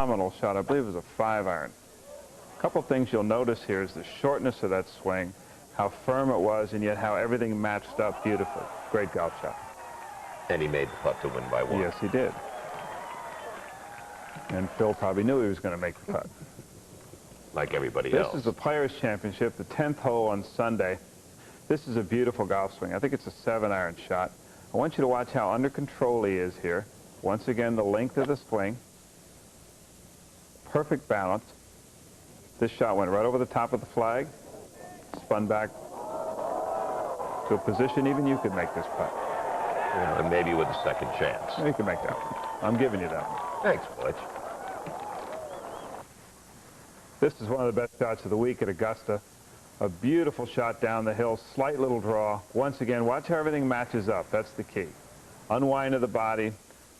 phenomenal shot. I believe it was a 5-iron. A couple things you'll notice here is the shortness of that swing, how firm it was, and yet how everything matched up beautifully. Great golf shot. And he made the putt to win by 1. Yes, he did. And Phil probably knew he was going to make the putt. Like everybody else. This is the Players' Championship, the 10th hole on Sunday. This is a beautiful golf swing. I think it's a 7-iron shot. I want you to watch how under control he is here. Once again, the length of the swing. Perfect balance. This shot went right over the top of the flag, spun back to a position even you could make this putt. Yeah, and maybe with a second chance. You can make that one. I'm giving you that one. Thanks, Butch. This is one of the best shots of the week at Augusta. A beautiful shot down the hill, slight little draw. Once again, watch how everything matches up. That's the key. Unwind of the body,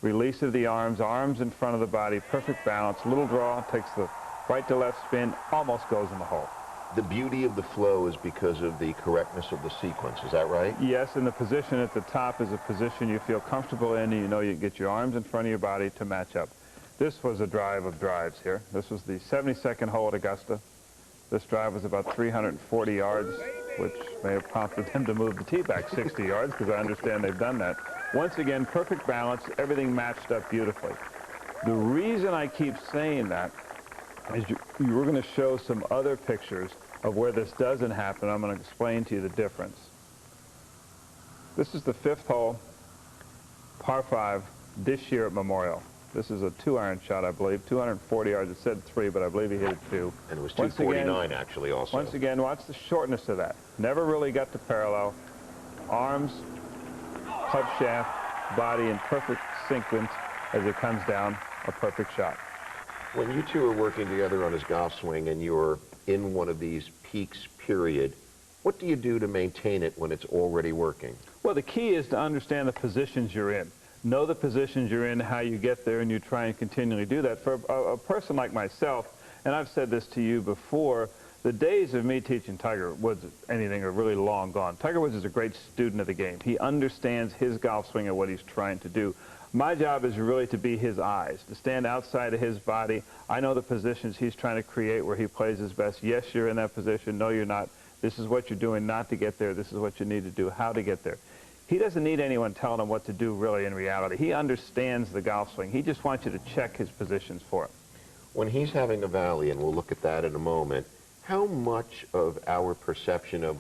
release of the arms, arms in front of the body, perfect balance, little draw, takes the right to left spin, almost goes in the hole. The beauty of the flow is because of the correctness of the sequence, is that right? Yes, and the position at the top is a position you feel comfortable in, and you know you get your arms in front of your body to match up. This was a drive of drives here. This was the 72nd hole at Augusta. This drive was about 340 yards, which may have prompted them to move the tee back 60 yards, because I understand they've done that. Once again, perfect balance, everything matched up beautifully. The reason I keep saying that is we're going to show some other pictures of where this doesn't happen. I'm going to explain to you the difference. This is the 5th hole, par 5, this year at Memorial. This is a 2-iron shot, I believe, 240 yards. It said 3, but I believe he hit it 2. And it was 249 actually also. Once again, watch the shortness of that. Never really got to parallel. Arms, club shaft, body in perfect sequence as it comes down, a perfect shot. When you two are working together on his golf swing and you're in one of these peaks period, what do you do to maintain it when it's already working? Well, the key is to understand the positions you're in. Know the positions you're in, how you get there, and you try and continually do that. For a person like myself, and I've said this to you before, the days of me teaching Tiger Woods anything are really long gone. Tiger Woods is a great student of the game. He understands his golf swing and what he's trying to do. My job is really to be his eyes, to stand outside of his body. I know the positions he's trying to create where he plays his best. Yes, you're in that position. No, you're not. This is what you're doing not to get there. This is what you need to do, how to get there. He doesn't need anyone telling him what to do, really, in reality. He understands the golf swing. He just wants you to check his positions for him. When he's having a valley, and we'll look at that in a moment, how much of our perception of...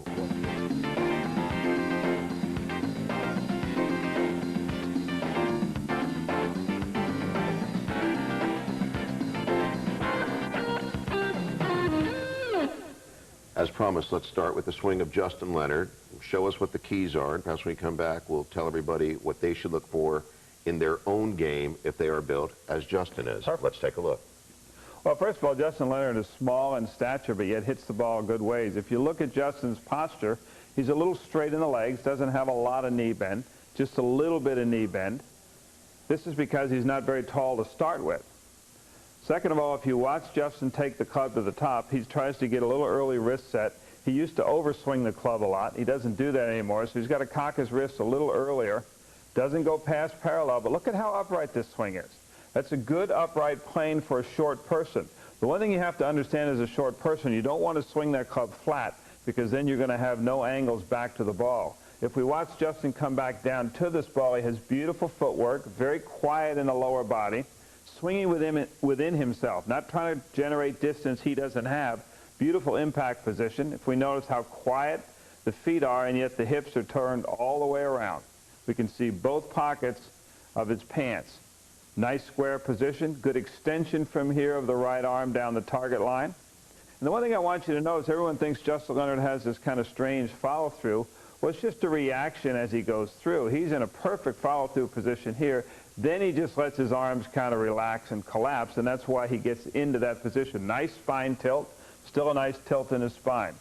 As promised, let's start with the swing of Justin Leonard. Show us what the keys are, and perhaps when we come back, we'll tell everybody what they should look for in their own game if they are built as Justin is. Perfect. Let's take a look. Well, first of all, Justin Leonard is small in stature, but yet hits the ball good ways. If you look at Justin's posture, he's a little straight in the legs, doesn't have a lot of knee bend, just a little bit of knee bend. This is because he's not very tall to start with. Second of all, if you watch Justin take the club to the top, he tries to get a little early wrist set. He used to overswing the club a lot. He doesn't do that anymore, so he's got to cock his wrist a little earlier. Doesn't go past parallel, but look at how upright this swing is. That's a good upright plane for a short person. The one thing you have to understand as a short person, you don't want to swing that club flat, because then you're going to have no angles back to the ball. If we watch Justin come back down to this ball, he has beautiful footwork, very quiet in the lower body, swinging within himself, not trying to generate distance he doesn't have. Beautiful impact position. If we notice how quiet the feet are, and yet the hips are turned all the way around. We can see both pockets of his pants. Nice square position, good extension from here of the right arm down the target line. And the one thing I want you to notice, everyone thinks Justin Leonard has this kind of strange follow-through. Well, it's just a reaction as he goes through. He's in a perfect follow-through position here. Then he just lets his arms kind of relax and collapse, and that's why he gets into that position. Nice spine tilt, still a nice tilt in his spine.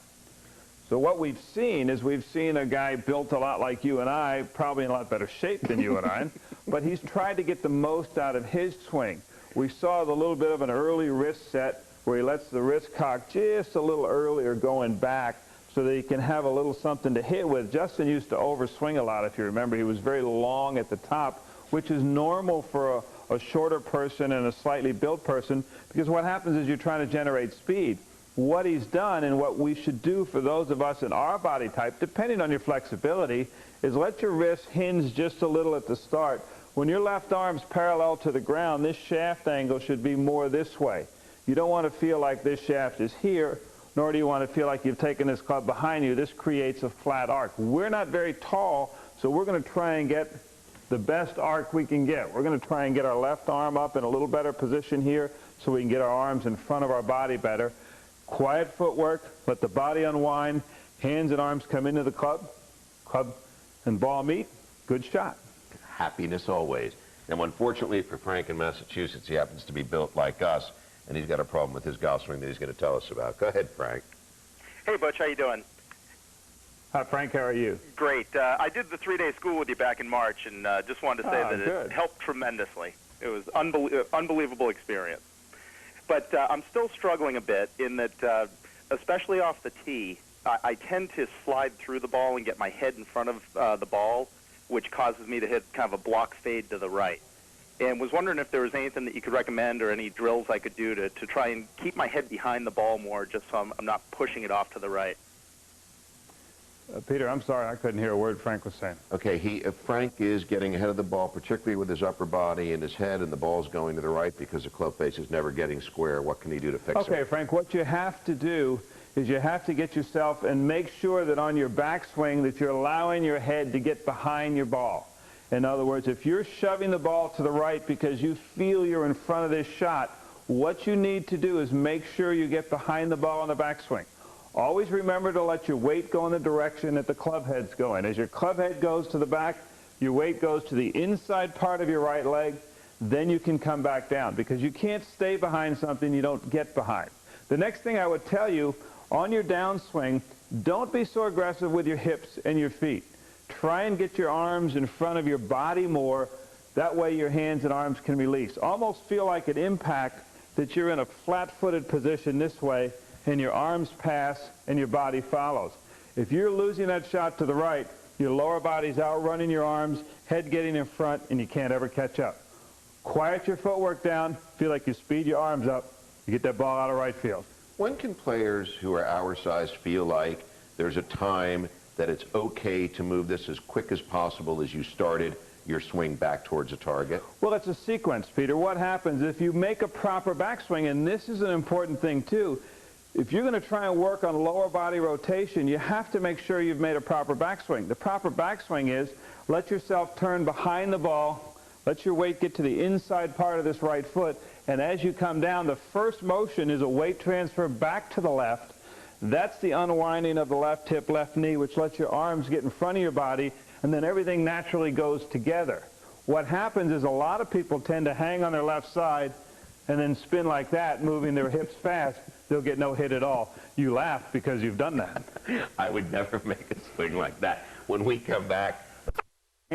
So what we've seen is we've seen a guy built a lot like you and I, probably in a lot better shape than you and I, but he's tried to get the most out of his swing. We saw the little bit of an early wrist set where he lets the wrist cock just a little earlier going back so that he can have a little something to hit with. Justin used to overswing a lot, if you remember. He was very long at the top, which is normal for a shorter person and a slightly built person, because what happens is you're trying to generate speed. What he's done, and what we should do for those of us in our body type, depending on your flexibility, is let your wrist hinge just a little at the start. When your left arm's parallel to the ground, this shaft angle should be more this way. You don't want to feel like this shaft is here, nor do you want to feel like you've taken this club behind you. This creates a flat arc. We're not very tall, so we're going to try and get the best arc we can get. We're going to try and get our left arm up in a little better position here so we can get our arms in front of our body better. Quiet footwork, let the body unwind, hands and arms come into the club and ball meet, good shot. Happiness always. Now, unfortunately for Frank in Massachusetts, he happens to be built like us, and he's got a problem with his golf swing that he's going to tell us about. Go ahead, Frank. Hey, Butch, how you doing? Hi, Frank, how are you? Great. I did the 3-day school with you back in March, and just wanted to say that good. It helped tremendously. It was unbelievable experience. But I'm still struggling a bit in that, especially off the tee, I tend to slide through the ball and get my head in front of the ball, which causes me to hit kind of a block fade to the right. And was wondering if there was anything that you could recommend or any drills I could do to try and keep my head behind the ball more, just so I'm not pushing it off to the right. Peter, I'm sorry, I couldn't hear a word Frank was saying. Okay, Frank is getting ahead of the ball, particularly with his upper body and his head, and the ball's going to the right because the club face is never getting square. What can he do to fix it? Okay, Frank, what you have to do is you have to get yourself and make sure that on your backswing that you're allowing your head to get behind your ball. In other words, if you're shoving the ball to the right because you feel you're in front of this shot, what you need to do is make sure you get behind the ball on the backswing. Always remember to let your weight go in the direction that the club head's going. As your club head goes to the back, your weight goes to the inside part of your right leg, then you can come back down, because you can't stay behind something you don't get behind. The next thing I would tell you, on your downswing, don't be so aggressive with your hips and your feet. Try and get your arms in front of your body more. That way your hands and arms can release. Almost feel like an impact that you're in a flat-footed position this way, and your arms pass and your body follows. If you're losing that shot to the right, your lower body's outrunning your arms, head getting in front, and you can't ever catch up. Quiet your footwork down, feel like you speed your arms up, you get that ball out of right field. When can players who are our size feel like there's a time that it's okay to move this as quick as possible as you started your swing back towards a target? Well, it's a sequence, Peter. What happens if you make a proper backswing, and this is an important thing too, if you're going to try and work on lower body rotation, you have to make sure you've made a proper backswing. The proper backswing is let yourself turn behind the ball, let your weight get to the inside part of this right foot, and as you come down, the first motion is a weight transfer back to the left. That's the unwinding of the left hip, left knee, which lets your arms get in front of your body, and then everything naturally goes together. What happens is a lot of people tend to hang on their left side and then spin like that, moving their hips fast. They'll get no hit at all. You laugh because you've done that. I would never make a swing like that. When we come back, the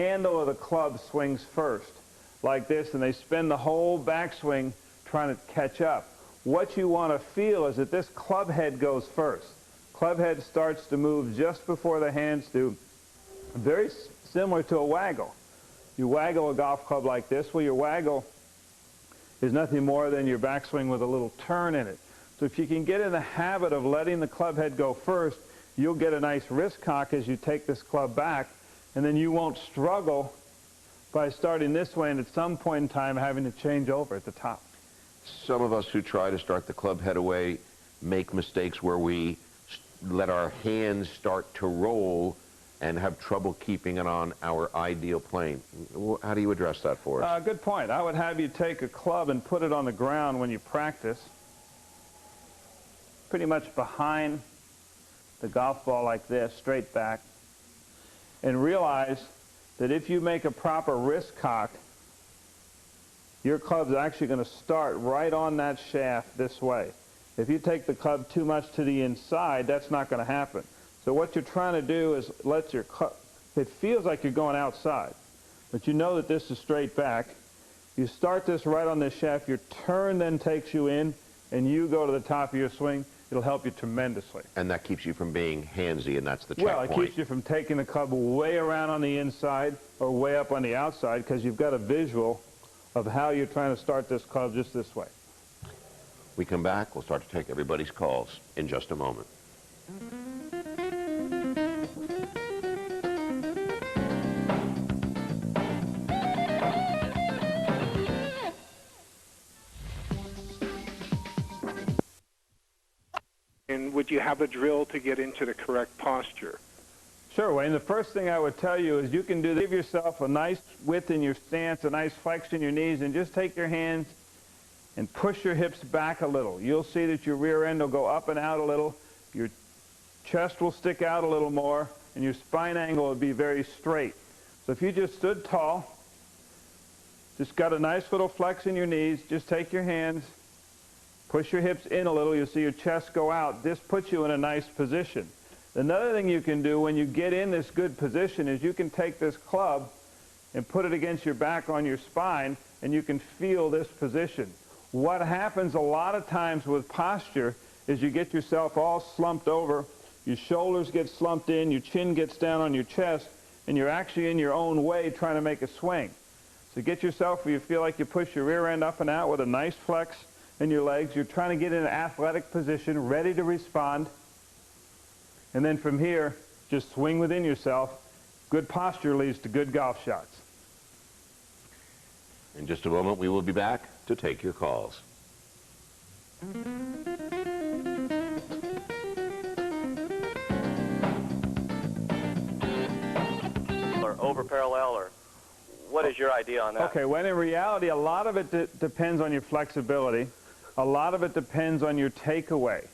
handle of the club swings first, like this, and they spin the whole backswing trying to catch up. What you want to feel is that this club head goes first. Club head starts to move just before the hands do, very similar to a waggle. You waggle a golf club like this. Well, your waggle is nothing more than your backswing with a little turn in it. So if you can get in the habit of letting the club head go first, you'll get a nice wrist cock as you take this club back, and then you won't struggle by starting this way and at some point in time having to change over at the top. some of us who try to start the club head away make mistakes where we let our hands start to roll and have trouble keeping it on our ideal plane. How do you address that for us? Good point. I would have you take a club and put it on the ground when you practice, pretty much behind the golf ball like this, straight back, and realize that if you make a proper wrist cock, your club's actually going to start right on that shaft this way. If you take the club too much to the inside, that's not going to happen. So what you're trying to do is let your club, it feels like you're going outside, but you know that this is straight back. You start this right on this shaft, your turn then takes you in, and you go to the top of your swing. It'll help you tremendously. And that keeps you from being handsy, and that's the check point. Well, it keeps you from taking the club way around on the inside or way up on the outside, because you've got a visual of how you're trying to start this club just this way. We come back, we'll start to take everybody's calls in just a moment. And would you have a drill to get into the correct posture? Sure, Wayne. The first thing I would tell you is you can give yourself a nice width in your stance, a nice flex in your knees, and just take your hands and push your hips back a little. You'll see that your rear end will go up and out a little, your chest will stick out a little more, and your spine angle will be very straight. So if you just stood tall, just got a nice little flex in your knees, just take your hands, push your hips in a little, you'll see your chest go out. This puts you in a nice position. Another thing you can do when you get in this good position is you can take this club and put it against your back on your spine, and you can feel this position. What happens a lot of times with posture is you get yourself all slumped over, your shoulders get slumped in, your chin gets down on your chest, and you're actually in your own way trying to make a swing. So get yourself where you feel like you push your rear end up and out with a nice flex in your legs. You're trying to get in an athletic position, ready to respond. And then from here, just swing within yourself. Good posture leads to good golf shots. In just a moment, we will be back to take your calls. Or over parallel, or what is your idea on that? Okay, when in reality, a lot of it depends on your flexibility. A lot of it depends on your takeaway.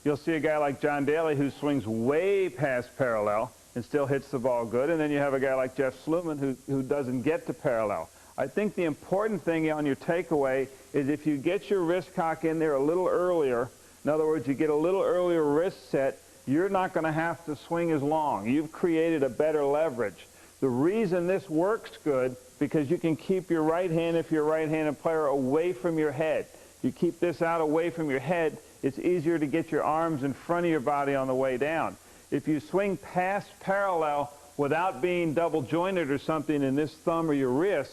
You'll see a guy like John Daly who swings way past parallel and still hits the ball good, and then you have a guy like Jeff Sluman who doesn't get to parallel. I think the important thing on your takeaway is if you get your wrist cock in there a little earlier, in other words, you get a little earlier wrist set, you're not going to have to swing as long. You've created a better leverage. The reason this works good, because you can keep your right hand, if you're a right-handed player, away from your head. You keep this out away from your head, it's easier to get your arms in front of your body on the way down. If you swing past parallel without being double jointed or something in this thumb or your wrist,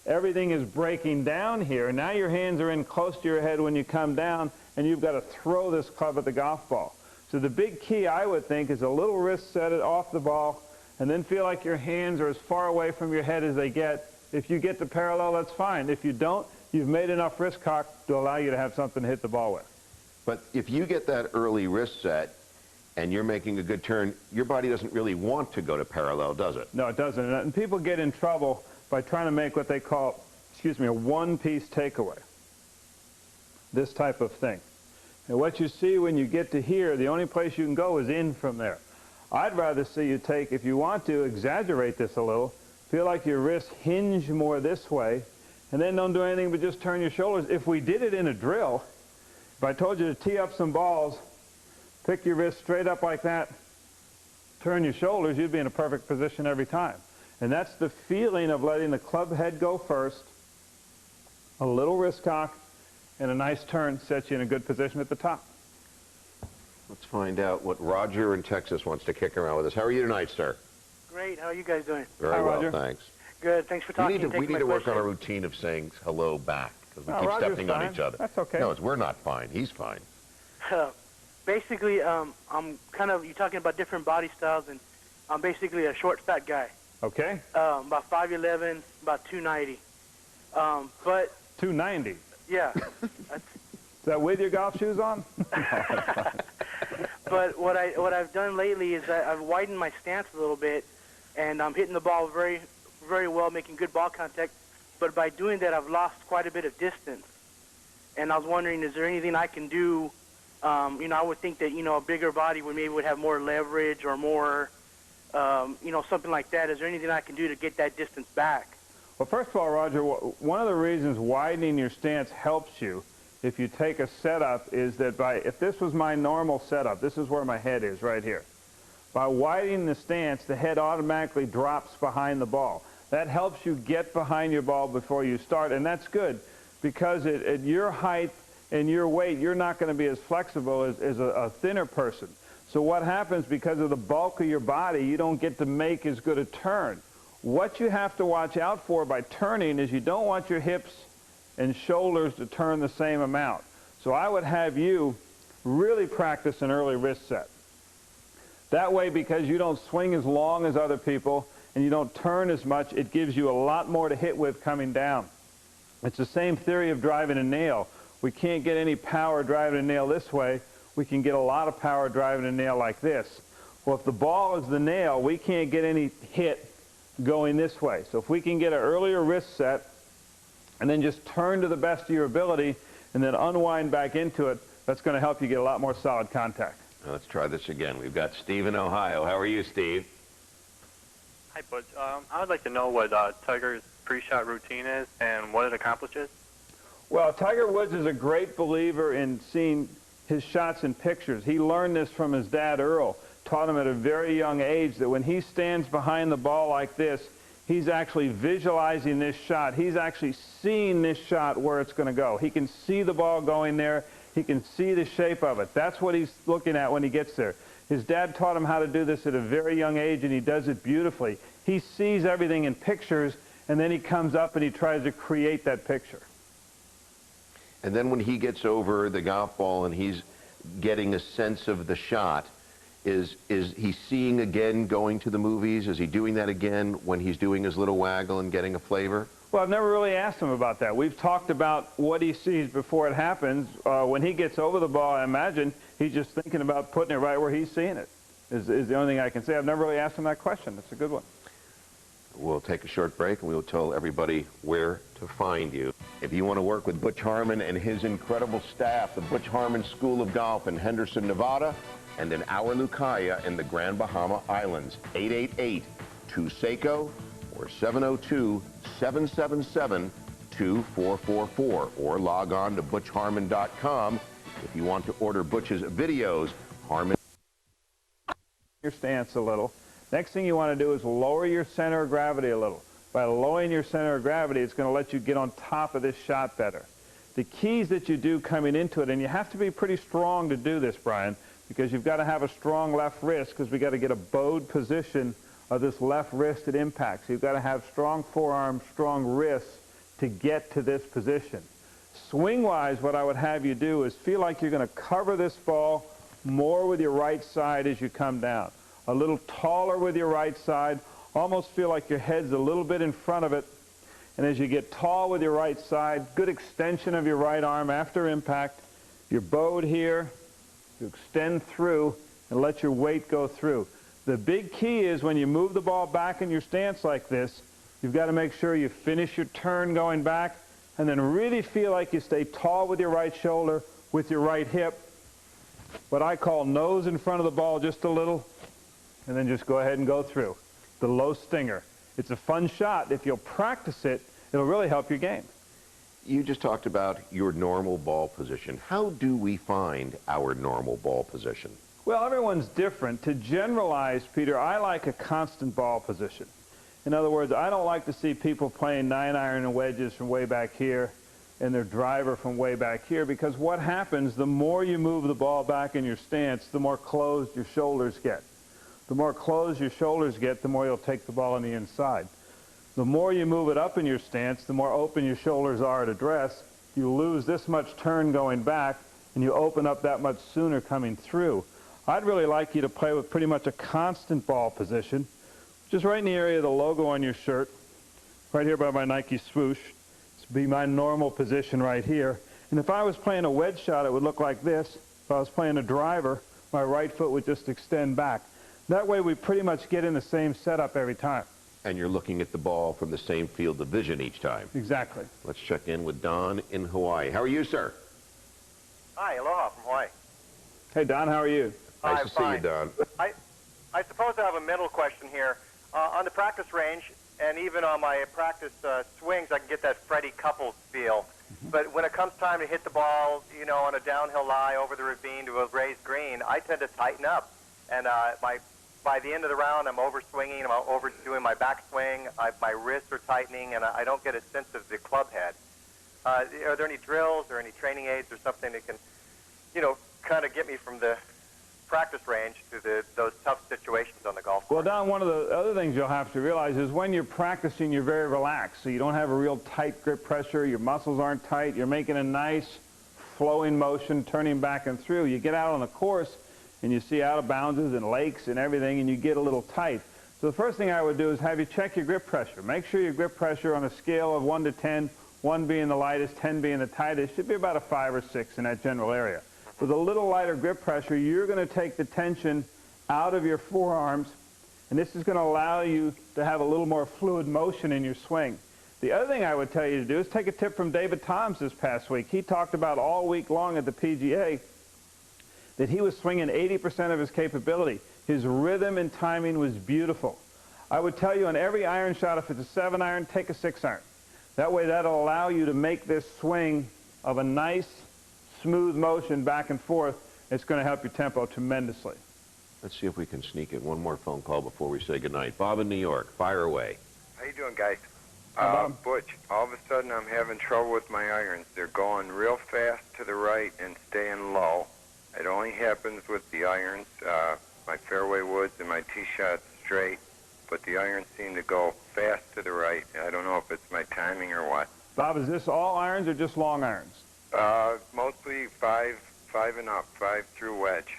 everything is breaking down here. Now your hands are in close to your head when you come down, and you've got to throw this club at the golf ball. So the big key, I would think, is a little wrist set it off the ball, and then feel like your hands are as far away from your head as they get. If you get to parallel, that's fine. If you don't, you've made enough wrist cock to allow you to have something to hit the ball with. But if you get that early wrist set and you're making a good turn, your body doesn't really want to go to parallel, does it? No, it doesn't. And people get in trouble by trying to make what they call, a one-piece takeaway. This type of thing. And what you see when you get to here, the only place you can go is in from there. I'd rather see you take, if you want to, exaggerate this a little, feel like your wrists hinge more this way, and then don't do anything but just turn your shoulders. If we did it in a drill, if I told you to tee up some balls, pick your wrist straight up like that, turn your shoulders, you'd be in a perfect position every time. And that's the feeling of letting the club head go first, a little wrist cock, and a nice turn sets you in a good position at the top. Let's find out what Roger in Texas wants to kick around with us. How are you tonight, sir? Great. How are you guys doing? Very Hi, well, Roger. thanks. Good. Thanks for talking. We need to work on a routine of saying hello back, because we keep Roger's stepping on fine. each other. That's okay. No, we're not fine. He's fine. Basically, I'm kind of, you're talking about different body styles, and I'm basically a short, fat guy. Okay? About 5'11", about 290. But 290. yeah, Is that with your golf shoes on? but what I've done lately is I've widened my stance a little bit, and I'm hitting the ball very, very well, making good ball contact. But by doing that, I've lost quite a bit of distance. And I was wondering, is there anything I can do? I would think that a bigger body would have more leverage or more, something like that. Is there anything I can do to get that distance back? Well, first of all, Roger, one of the reasons widening your stance helps you if you take a setup is that if this was my normal setup, this is where my head is right here. By widening the stance, the head automatically drops behind the ball. That helps you get behind your ball before you start, and that's good because at your height and your weight, you're not going to be as flexible as a thinner person. So what happens, because of the bulk of your body, you don't get to make as good a turn. What you have to watch out for by turning is you don't want your hips and shoulders to turn the same amount. So I would have you really practice an early wrist set. That way, because you don't swing as long as other people and you don't turn as much, it gives you a lot more to hit with coming down. It's the same theory of driving a nail. We can't get any power driving a nail this way. We can get a lot of power driving a nail like this. Well, if the ball is the nail, we can't get any hit going this way. So if we can get an earlier wrist set and then just turn to the best of your ability and then unwind back into it, that's going to help you get a lot more solid contact. Now let's try this again. We've got Steve in Ohio. How are you, Steve? Hi, Butch. I would like to know what Tiger's pre-shot routine is and what it accomplishes. Well, Tiger Woods is a great believer in seeing his shots in pictures. He learned this from his dad, Earl. Taught him at a very young age that when he stands behind the ball like this, he's actually visualizing this shot. He's actually seeing this shot where it's going to go. He can see the ball going there. He can see the shape of it. That's what he's looking at when he gets there. His dad taught him how to do this at a very young age, and he does it beautifully. He sees everything in pictures, and then he comes up and he tries to create that picture. And then when he gets over the golf ball and he's getting a sense of the shot, is he seeing again going to the movies? Is he doing that again when he's doing his little waggle and getting a flavor? Well, I've never really asked him about that. We've talked about what he sees before it happens. When he gets over the ball, I imagine he's just thinking about putting it right where he's seeing it, is the only thing I can say. I've never really asked him that question. That's a good one. We'll take a short break and we'll tell everybody where to find you. If you want to work with Butch Harmon and his incredible staff, the Butch Harmon School of Golf in Henderson, Nevada, and in our Lucaya in the Grand Bahama Islands, 888-2SECO or 702-777-2444, or log on to butchharmon.com if you want to order Butch's videos. Harmon. Your stance a little. Next thing you want to do is lower your center of gravity a little. By lowering your center of gravity, it's going to let you get on top of this shot better. The keys that you do coming into it, and you have to be pretty strong to do this, Brian, because you've got to have a strong left wrist, because we've got to get a bowed position of this left wrist at impact. So you've got to have strong forearms, strong wrists to get to this position. Swing-wise, what I would have you do is feel like you're going to cover this ball more with your right side as you come down. A little taller with your right side, almost feel like your head's a little bit in front of it. And as you get tall with your right side, good extension of your right arm after impact. You're bowed here, you extend through and let your weight go through. The big key is when you move the ball back in your stance like this, you've got to make sure you finish your turn going back and then really feel like you stay tall with your right shoulder, with your right hip. What I call nose in front of the ball just a little, and then just go ahead and go through. The low stinger. It's a fun shot. If you'll practice it, it'll really help your game. You just talked about your normal ball position. How do we find our normal ball position? Well, everyone's different. To generalize, Peter, I like a constant ball position. In other words, I don't like to see people playing 9-iron and wedges from way back here and their driver from way back here, because what happens, the more you move the ball back in your stance, the more closed your shoulders get. The more closed your shoulders get, the more you'll take the ball on the inside. The more you move it up in your stance, the more open your shoulders are at address. You lose this much turn going back, and you open up that much sooner coming through. I'd really like you to play with pretty much a constant ball position, just right in the area of the logo on your shirt, right here by my Nike swoosh. This would be my normal position right here. And if I was playing a wedge shot, it would look like this. If I was playing a driver, my right foot would just extend back. That way we pretty much get in the same setup every time. And you're looking at the ball from the same field of vision each time. Exactly. Let's check in with Don in Hawaii. How are you, sir? Hi, aloha from Hawaii. Hey, Don, how are you? Nice to see you, Don. I suppose I have a mental question here. On the practice range, and even on my practice swings, I can get that Freddie Couples feel. But when it comes time to hit the ball, you know, on a downhill lie over the ravine to a raised green, I tend to tighten up. And by the end of the round, I'm overswinging, I'm overdoing my backswing, my wrists are tightening, and I don't get a sense of the club head. Are there any drills or any training aids or something that can, you know, kind of get me from the practice range through those tough situations on the golf Well, course? Don, one of the other things you'll have to realize is when you're practicing, you're very relaxed. So you don't have a real tight grip pressure. Your muscles aren't tight. You're making a nice flowing motion, turning back and through. You get out on the course, and you see out of bounds and lakes and everything, and you get a little tight. So the first thing I would do is have you check your grip pressure. Make sure your grip pressure on a scale of 1 to 10, 1 being the lightest, 10 being the tightest, should be about a 5 or 6 in that general area. With a little lighter grip pressure, you're going to take the tension out of your forearms, and this is going to allow you to have a little more fluid motion in your swing. The other thing I would tell you to do is take a tip from David Toms this past week. He talked about all week long at the PGA that he was swinging 80% of his capability. His rhythm and timing was beautiful. I would tell you on every iron shot, if it's a 7-iron, take a 6-iron. That way that'll allow you to make this swing of a nice, smooth motion back and forth. It's going to help your tempo tremendously. Let's see if we can sneak in one more phone call before we say goodnight. Bob in New York, fire away. How you doing, guys? Hi, Bob. Butch, all of a sudden I'm having trouble with my irons. They're going real fast to the right and staying low. It only happens with the irons, my fairway woods and my tee shots straight, but the irons seem to go fast to the right. I don't know if it's my timing or what. Bob, is this all irons or just long irons? Mostly five and up, 5 through wedge.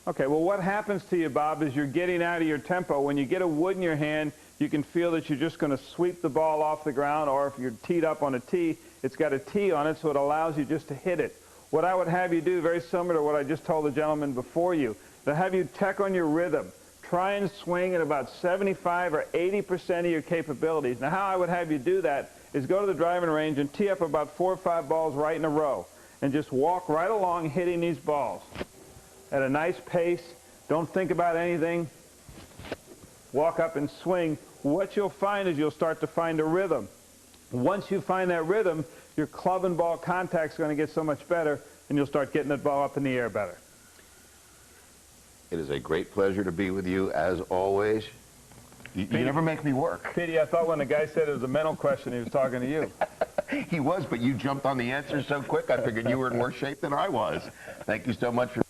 Okay, well, what happens to you, Bob, is you're getting out of your tempo. When you get a wood in your hand, you can feel that you're just going to sweep the ball off the ground, or if you're teed up on a tee, it's got a tee on it, so it allows you just to hit it. What I would have you do, very similar to what I just told the gentleman before you, to have you check on your rhythm. Try and swing at about 75 or 80% of your capabilities. Now, how I would have you do that is go to the driving range and tee up about 4 or 5 balls right in a row, and just walk right along hitting these balls at a nice pace. Don't think about anything. Walk up and swing. What you'll find is you'll start to find a rhythm. Once you find that rhythm, your club and ball contact's going to get so much better, and you'll start getting that ball up in the air better. It is a great pleasure to be with you, as always. You never make me work. Petey, I thought when the guy said it was a mental question, he was talking to you. He was, but you jumped on the answer so quick, I figured you were in worse shape than I was. Thank you so much for